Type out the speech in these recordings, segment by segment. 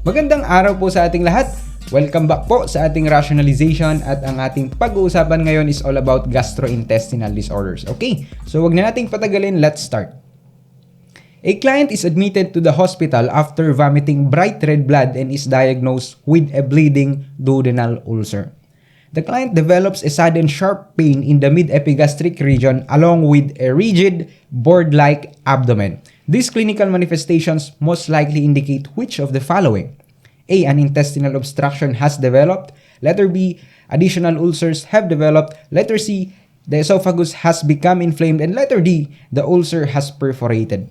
Magandang araw po sa ating lahat. Welcome back po sa ating rationalization at ang ating pag-uusapan ngayon is all about gastrointestinal disorders. Okay, so wag na nating patagalin, let's start. A client is admitted to the hospital after vomiting bright red blood and is diagnosed with a bleeding duodenal ulcer. The client develops a sudden sharp pain in the mid-epigastric region along with a rigid, board-like abdomen. These clinical manifestations most likely indicate which of the following? A. An intestinal obstruction has developed. Letter B. Additional ulcers have developed. Letter C. The esophagus has become inflamed. And letter D. The ulcer has perforated.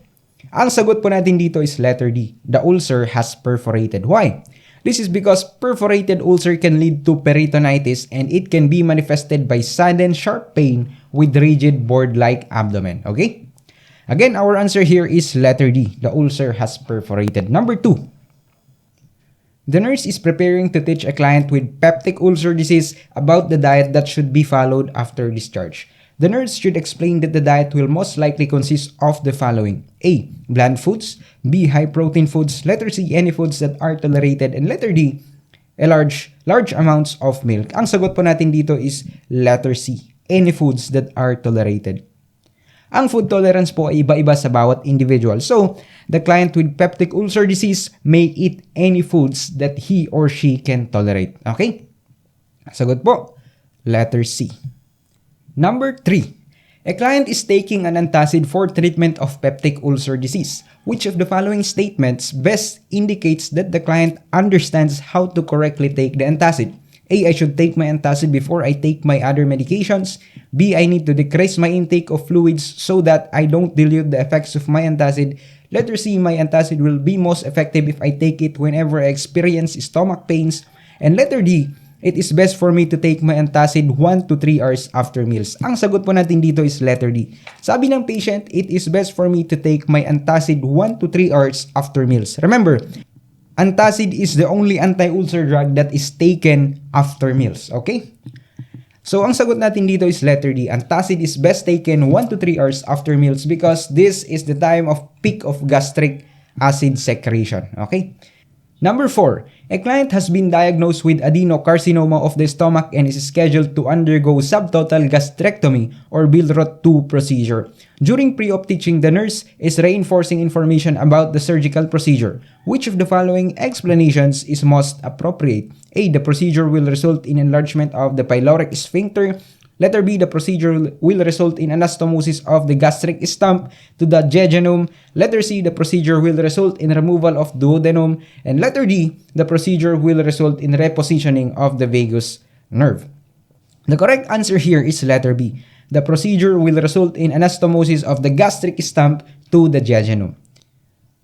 Ang sagot po natin dito is letter D. The ulcer has perforated. Why? This is because perforated ulcer can lead to peritonitis and it can be manifested by sudden sharp pain with rigid board-like abdomen. Okay? Again, our answer here is letter D. The ulcer has perforated. Number 2. The nurse is preparing to teach a client with peptic ulcer disease about the diet that should be followed after discharge. The nurse should explain that the diet will most likely consist of the following. A. Bland foods. B. High-protein foods. Letter C. Any foods that are tolerated. And letter D. Large amounts of milk. Ang sagot po natin dito is letter C. Any foods that are tolerated. Ang food tolerance po ay iba-iba sa bawat individual. So, the client with peptic ulcer disease may eat any foods that he or she can tolerate. Okay? Sagot po, letter C. Number 3. A client is taking an antacid for treatment of peptic ulcer disease. Which of the following statements best indicates that the client understands how to correctly take the antacid? A. I should take my antacid before I take my other medications. B. I need to decrease my intake of fluids so that I don't dilute the effects of my antacid. Letter C. My antacid will be most effective if I take it whenever I experience stomach pains. And letter D. It is best for me to take my antacid 1 to 3 hours after meals. Ang sagot po natin dito is letter D. Sabi ng patient, it is best for me to take my antacid 1 to 3 hours after meals. Remember, antacid is the only anti-ulcer drug that is taken after meals. Okay? So, ang sagot natin dito is letter D. Antacid is best taken 1 to 3 hours after meals because this is the time of peak of gastric acid secretion. Okay? Number 4. A client has been diagnosed with adenocarcinoma of the stomach and is scheduled to undergo subtotal gastrectomy or Billroth 2 procedure. During pre-op teaching, the nurse is reinforcing information about the surgical procedure. Which of the following explanations is most appropriate? A. The procedure will result in enlargement of the pyloric sphincter. Letter B. The procedure will result in anastomosis of the gastric stump to the jejunum. Letter C. The procedure will result in removal of duodenum. And letter D. The procedure will result in repositioning of the vagus nerve. The correct answer here is letter B. The procedure will result in anastomosis of the gastric stump to the jejunum.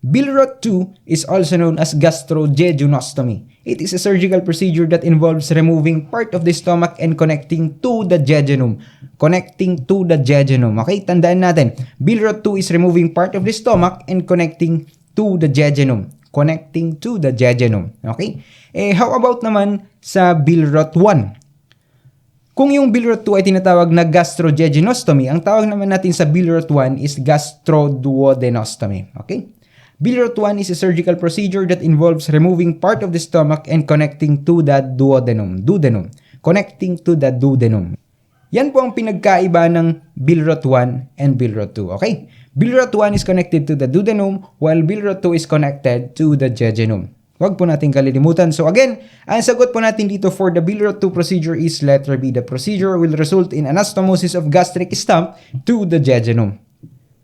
Billroth 2 is also known as gastrojejunostomy. It is a surgical procedure that involves removing part of the stomach and connecting to the jejunum. Connecting to the jejunum. Okay, tandaan natin. Billroth 2 is removing part of the stomach and connecting to the jejunum. Connecting to the jejunum. Okay? How about naman sa Billroth 1? Kung yung Billroth 2 ay tinatawag na gastrojejunostomy, ang tawag naman natin sa Billroth 1 is gastroduodenostomy. Okay? Billroth 1 is a surgical procedure that involves removing part of the stomach and connecting to the duodenum. Connecting to the duodenum. Yan po ang pinagkaiba ng Billroth 1 and Billroth 2. Okay? Billroth 1 is connected to the duodenum while Billroth 2 is connected to the jejunum. Huwag po natin kalilimutan. So again, ang sagot po natin dito for the Billroth 2 procedure is letter B. The procedure will result in anastomosis of gastric stump to the jejunum.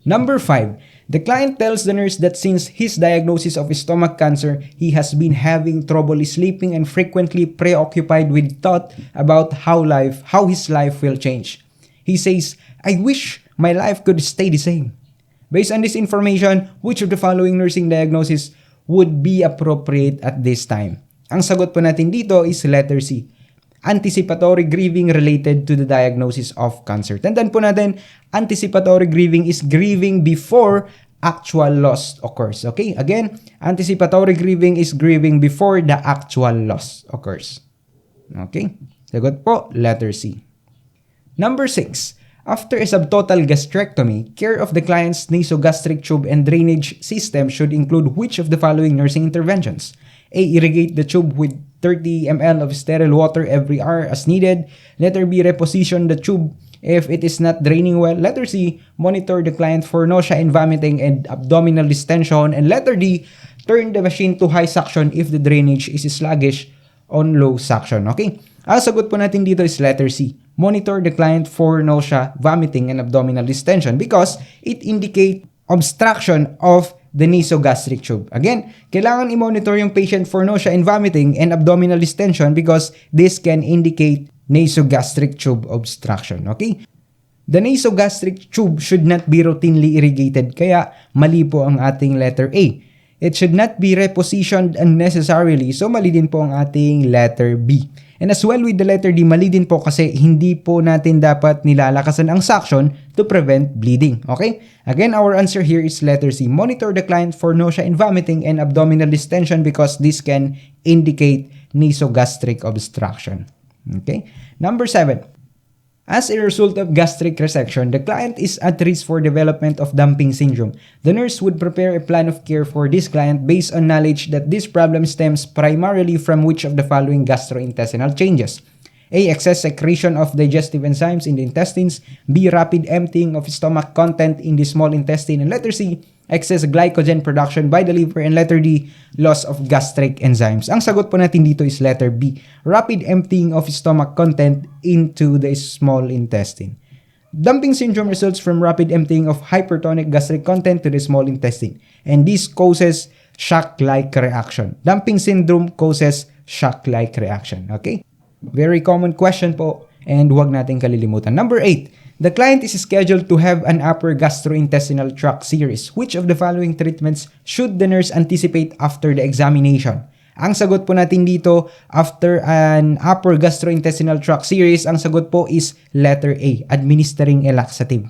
Number 5. The client tells the nurse that since his diagnosis of stomach cancer, he has been having trouble sleeping and frequently preoccupied with thought about how his life will change. He says, I wish my life could stay the same. Based on this information, which of the following nursing diagnosis would be appropriate at this time? Ang sagot po natin dito is letter C. Anticipatory grieving related to the diagnosis of cancer. Tandaan po natin, anticipatory grieving is grieving before actual loss occurs. Okay? Again, anticipatory grieving is grieving before the actual loss occurs. Okay? Sagot po, letter C. Number 6. After a subtotal gastrectomy, care of the client's nasogastric tube and drainage system should include which of the following nursing interventions? A. Irrigate the tube with 30 ml of sterile water every hour as needed. Letter B. Reposition the tube if it is not draining well. Letter C. Monitor the client for nausea and vomiting and abdominal distension. And letter D. Turn the machine to high suction if the drainage is sluggish on low suction. Okay? Ang sagot po natin dito is letter C. Monitor the client for nausea, vomiting, and abdominal distension because it indicate obstruction of the nasogastric tube. Again, kailangan i-monitor yung patient for nausea and vomiting and abdominal distension because this can indicate nasogastric tube obstruction. Okay? The nasogastric tube should not be routinely irrigated, kaya mali po ang ating letter A. It should not be repositioned unnecessarily, so mali din po ang ating letter B. And as well with the letter D, mali din po kasi hindi po natin dapat nilalakasan ang suction to prevent bleeding. Okay? Again, our answer here is letter C. Monitor the client for nausea and vomiting and abdominal distension because this can indicate nasogastric obstruction. Okay? Number 7. As a result of gastric resection, the client is at risk for development of dumping syndrome. The nurse would prepare a plan of care for this client based on knowledge that this problem stems primarily from which of the following gastrointestinal changes? A. Excess secretion of digestive enzymes in the intestines. B. Rapid emptying of stomach content in the small intestine. And letter C. Excess glycogen production by the liver. And letter D. Loss of gastric enzymes. Ang sagot po natin dito is letter B. Rapid emptying of stomach content into the small intestine. Dumping syndrome results from rapid emptying of hypertonic gastric content to the small intestine. And this causes shock-like reaction. Dumping syndrome causes shock-like reaction. Okay? Very common question po and huwag natin kalilimutan. Number 8. The client is scheduled to have an upper gastrointestinal tract series. Which of the following treatments should the nurse anticipate after the examination? Ang sagot po natin dito, after an upper gastrointestinal tract series, ang sagot po is letter A, administering a laxative.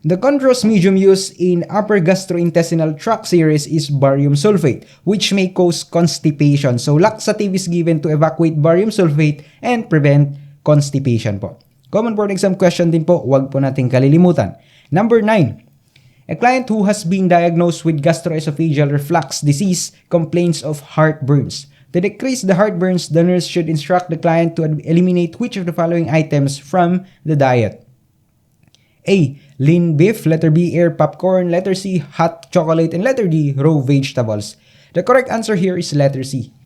The contrast medium used in upper gastrointestinal tract series is barium sulfate, which may cause constipation. So, laxative is given to evacuate barium sulfate and prevent constipation po. Common board exam question din po, huwag po natin kalilimutan. Number 9. A client who has been diagnosed with gastroesophageal reflux disease complains of heartburns. To decrease the heartburns, the nurse should instruct the client to eliminate which of the following items from the diet? A. Lean beef. Letter B. Air popcorn. Letter C. Hot chocolate. And letter D. Raw vegetables. The correct answer here is letter C.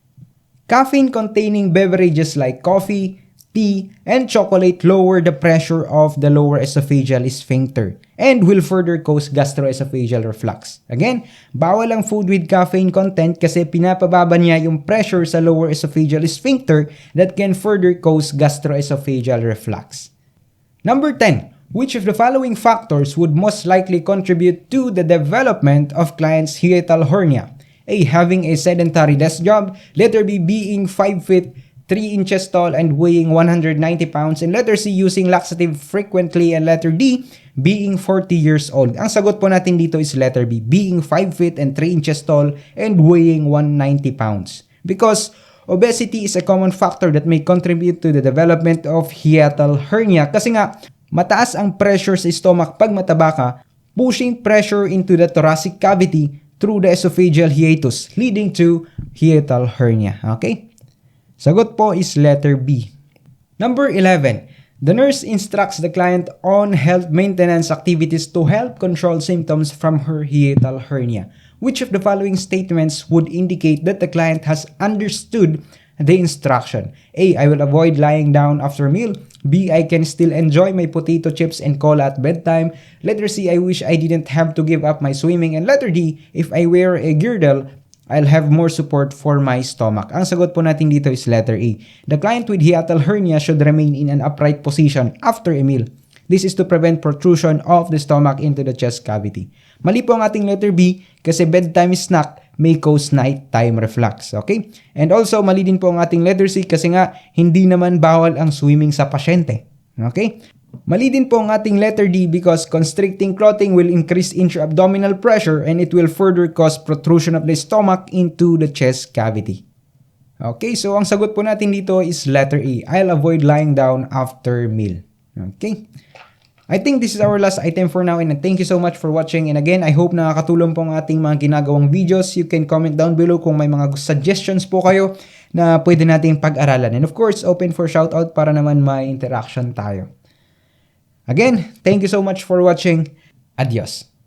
Caffeine-containing beverages like coffee, tea, and chocolate lower the pressure of the lower esophageal sphincter and will further cause gastroesophageal reflux. Again, bawal ang food with caffeine content kasi pinapababa niya yung pressure sa lower esophageal sphincter that can further cause gastroesophageal reflux. Number 10. Which of the following factors would most likely contribute to the development of client's hiatal hernia? A. Having a sedentary desk job. Letter B. Being 5 feet 3 inches tall and weighing 190 pounds. And letter C, using laxative frequently. And letter D, being 40 years old. Ang sagot po natin dito is letter B, being 5 feet and 3 inches tall and weighing 190 pounds. Because obesity is a common factor that may contribute to the development of hiatal hernia. Kasi nga, mataas ang pressure sa stomach pag mataba ka, pushing pressure into the thoracic cavity through the esophageal hiatus, leading to hiatal hernia. Okay? Sagot po is letter B. Number 11. The nurse instructs the client on health maintenance activities to help control symptoms from her hiatal hernia. Which of the following statements would indicate that the client has understood the instruction? A. I will avoid lying down after a meal. B. I can still enjoy my potato chips and cola at bedtime. Letter C. I wish I didn't have to give up my swimming. And letter D. If I wear a girdle, I'll have more support for my stomach. Ang sagot po natin dito is letter A. The client with hiatal hernia should remain in an upright position after a meal. This is to prevent protrusion of the stomach into the chest cavity. Mali po ang ating letter B kasi bedtime snack may cause nighttime reflux. Okay? And also, mali din po ang ating letter C kasi nga hindi naman bawal ang swimming sa pasyente. Okay? Mali din po ang ating letter D because constricting clothing will increase intra-abdominal pressure and it will further cause protrusion of the stomach into the chest cavity. Okay, so ang sagot po natin dito is letter A. I'll avoid lying down after meal. Okay? I think this is our last item for now, and thank you so much for watching. And again, I hope nakakatulong po ang ating mga ginagawang videos. You can comment down below kung may mga suggestions po kayo na pwede nating pag-aralan. And of course, open for shoutout para naman may interaction tayo. Again, thank you so much for watching. Adios.